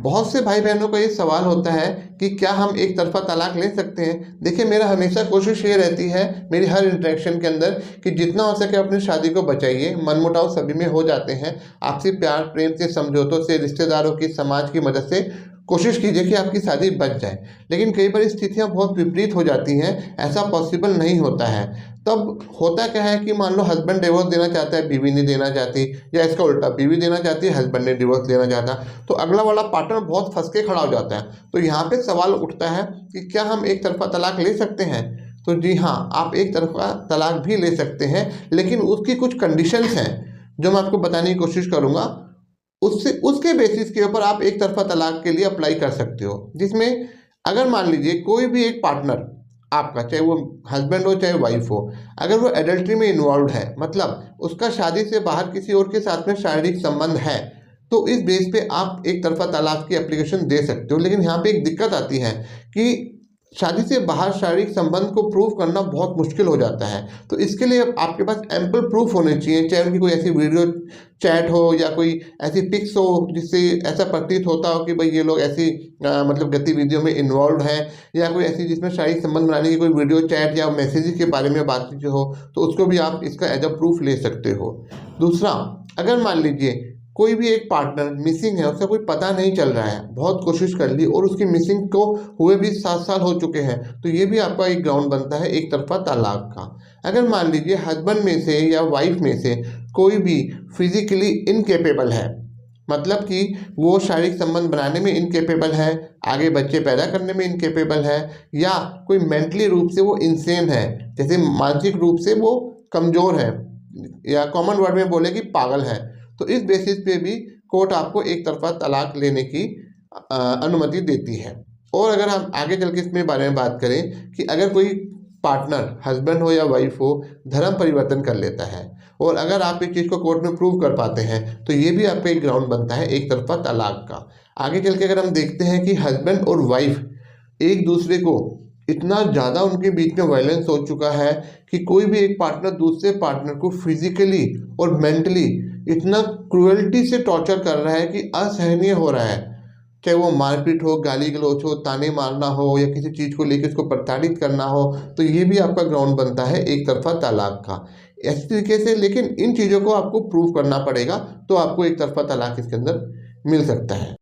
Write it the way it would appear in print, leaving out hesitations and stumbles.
बहुत से भाई बहनों का ये सवाल होता है कि क्या हम एक तरफा तलाक ले सकते हैं। देखिए, मेरा हमेशा कोशिश ये रहती है मेरी हर इंटरेक्शन के अंदर कि जितना हो सके अपनी शादी को बचाइए। मनमुटाव सभी में हो जाते हैं, आपसी प्यार प्रेम से, समझौतों से, रिश्तेदारों की, समाज की मदद से कोशिश कीजिए कि आपकी शादी बच जाए। लेकिन कई बार स्थितियां बहुत विपरीत हो जाती हैं, ऐसा पॉसिबल नहीं होता है। तब होता क्या है कि मान लो हस्बैंड डिवोर्स देना चाहता है, बीवी नहीं देना चाहती, या इसका उल्टा बीवी देना चाहती है, हस्बैंड ने डिवोर्स देना चाहता, तो अगला वाला पार्टनर बहुत फंस के खड़ा हो जाता है। तो यहाँ पे सवाल उठता है कि क्या हम एक तरफा तलाक ले सकते हैं। तो जी हाँ, आप एक तरफा तलाक भी ले सकते हैं, लेकिन उसकी कुछ कंडीशंस हैं जो मैं आपको बताने की कोशिश करूँगा। उससे उसके बेसिस के ऊपर आप एक तरफा तलाक के लिए अप्लाई कर सकते हो, जिसमें अगर मान लीजिए कोई भी एक पार्टनर आपका, चाहे वो हस्बैंड हो चाहे वाइफ हो, अगर वो एडल्ट्री में इन्वॉल्व है, मतलब उसका शादी से बाहर किसी और के साथ में शारीरिक संबंध है, तो इस बेस पे आप एक तरफा तलाक की एप्लीकेशन दे सकते हो। लेकिन यहाँ पे एक दिक्कत आती है कि शादी से बाहर शारीरिक संबंध को प्रूव करना बहुत मुश्किल हो जाता है। तो इसके लिए आपके पास एम्पल प्रूफ होने चाहिए, चाहे उनकी कोई ऐसी वीडियो चैट हो या कोई ऐसी पिक्स हो जिससे ऐसा प्रतीत होता हो कि भाई ये लोग ऐसी मतलब गतिविधियों में इन्वॉल्व हैं, या कोई ऐसी जिसमें शारीरिक संबंध बनाने की कोई वीडियो चैट या मैसेज के बारे में बातचीत हो, तो उसको भी आप इसका एज अ प्रूफ ले सकते हो। दूसरा, अगर मान लीजिए कोई भी एक पार्टनर मिसिंग है, उसका कोई पता नहीं चल रहा है, बहुत कोशिश कर ली और उसकी मिसिंग को हुए भी 7 साल हो चुके हैं, तो ये भी आपका एक ग्राउंड बनता है एक तरफा तलाक का। अगर मान लीजिए हस्बैंड में से या वाइफ में से कोई भी फिजिकली इनकेपेबल है, मतलब कि वो शारीरिक संबंध बनाने में इनकेपेबल है, आगे बच्चे पैदा करने में इनकेपेबल है, या कोई मेंटली रूप से वो इंसेन है, जैसे मानसिक रूप से वो कमज़ोर है, या कॉमन वर्ड में बोले कि पागल है, तो इस बेसिस पे भी कोर्ट आपको एक तरफा तलाक लेने की अनुमति देती है। और अगर हम आगे चल के इसमें बारे में बात करें कि अगर कोई पार्टनर हस्बैंड हो या वाइफ हो धर्म परिवर्तन कर लेता है, और अगर आप इस चीज़ को कोर्ट में प्रूव कर पाते हैं, तो ये भी आपका एक ग्राउंड बनता है एक तरफा तलाक का। आगे चल के अगर हम देखते हैं कि हस्बैंड और वाइफ एक दूसरे को इतना ज़्यादा उनके बीच में वायलेंस हो चुका है कि कोई भी एक पार्टनर दूसरे पार्टनर को फिजिकली और मेंटली इतना क्रुएल्टी से टॉर्चर कर रहा है कि असहनीय हो रहा है, चाहे वो मारपीट हो, गाली गलौच हो, ताने मारना हो, या किसी चीज़ को लेकर उसको प्रताड़ित करना हो, तो ये भी आपका ग्राउंड बनता है एक तरफा तलाक का। इस तरीके से, लेकिन इन चीज़ों को आपको प्रूव करना पड़ेगा, तो आपको एक तरफा तलाक इसके अंदर मिल सकता है।